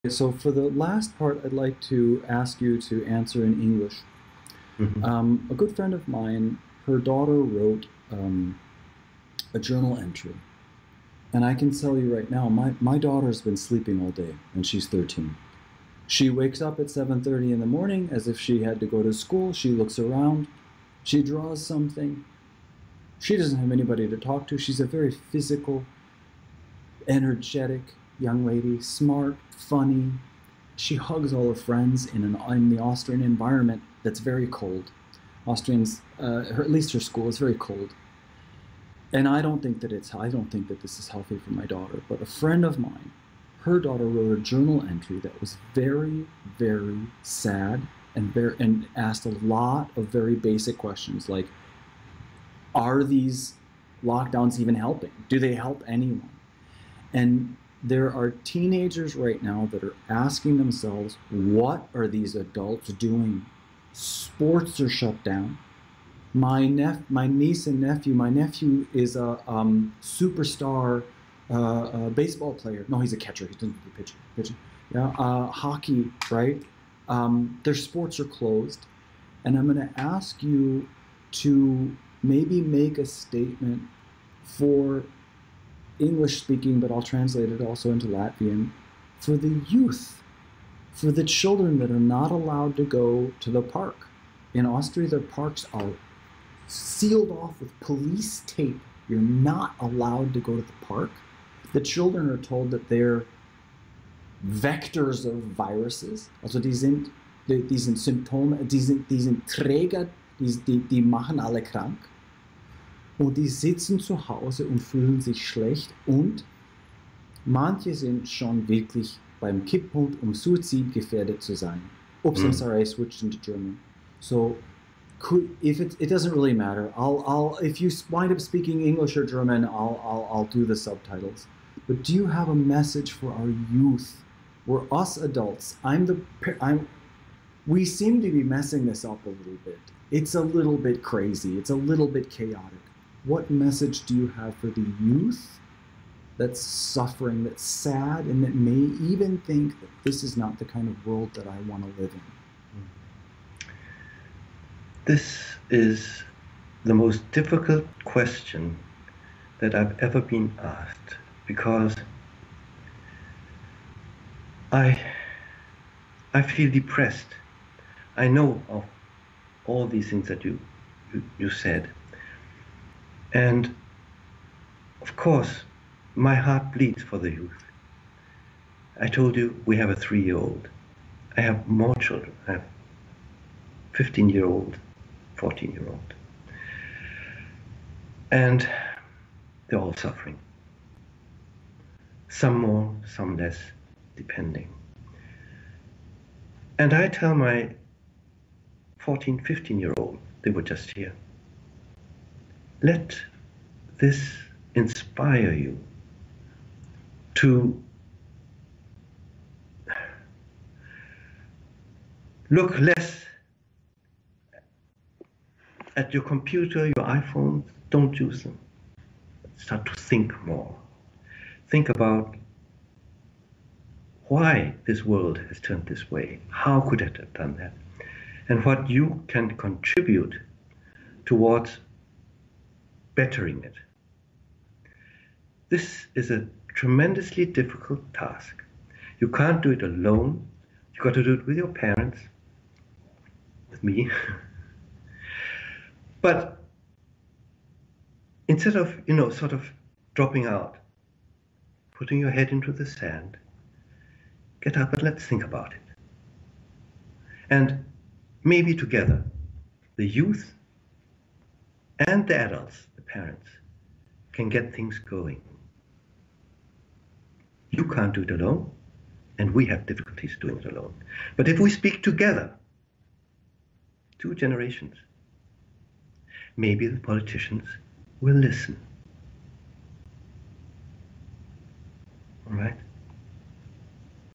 So for the last part, I'd like to ask you to answer in English. Mhm. A good friend of mine, her daughter wrote a journal entry. And I can tell you right now, my daughter's been sleeping all day, and she's 13. She wakes up at 7:30 in the morning as if she had to go to school. She looks around. She draws something. She doesn't have anybody to talk to. She's a very physical, energetic young lady, smart, funny. She hugs all her friends in the Austrian environment that's very cold. Austrians, at least her school is very cold. And I don't think that this is healthy for my daughter. But a friend of mine, her daughter wrote a journal entry that was very, very sad and asked a lot of very basic questions like, are these lockdowns even helping? Do they help anyone? And there are teenagers right now that are asking themselves, what are these adults doing? Sports are shut down. My niece and nephew. My nephew is a superstar baseball player. No, he's a catcher. He doesn't do pitching. Pitching. Yeah, hockey. Right. Their sports are closed, and I'm going to ask you to maybe make a statement for English speaking, but I'll translate it also into Latvian, for the youth, for the children that are not allowed to go to the park. In Austria, their parks are sealed off with police tape. You're not allowed to go to the park. The children are told that they're vectors of viruses. Also die sind Symptome, die sind Träger, die machen alle krank. Und die sitzen zu Hause und fühlen sich schlecht und manche sind schon wirklich beim Kipppunkt, um Suizid gefährdet zu sein. Oops, I'm sorry, I switched into German. So, if it doesn't really matter. I'll if you wind up speaking English or German, I'll do the subtitles. But do you have a message for our youth? We're us adults. We seem to be messing this up a little bit. It's a little bit crazy. It's a little bit chaotic. What message do you have for the youth that's suffering, that's sad, and that may even think that this is not the kind of world that I want to live in? This is the most difficult question that I've ever been asked, because I feel depressed. I know of all these things that you said. And of course, my heart bleeds for the youth. I told you we have a 3-year-old. I have more children. I have 15-year-old, 14-year-old. And they're all suffering. Some more, some less, depending. And I tell my 14, 15-year-old, they were just here, let this inspire you to look less at your computer, your iPhone. Don't use them. Start to think more. Think about why this world has turned this way. How could it have done that? And what you can contribute towards bettering it. This is a tremendously difficult task. You can't do it alone. You've got to do it with your parents, with me. But instead of, sort of dropping out, putting your head into the sand, get up and let's think about it. And maybe together, the youth and the adults, the parents, can get things going. You can't do it alone, and we have difficulties doing it alone. But if we speak together, 2 generations, maybe the politicians will listen. All right?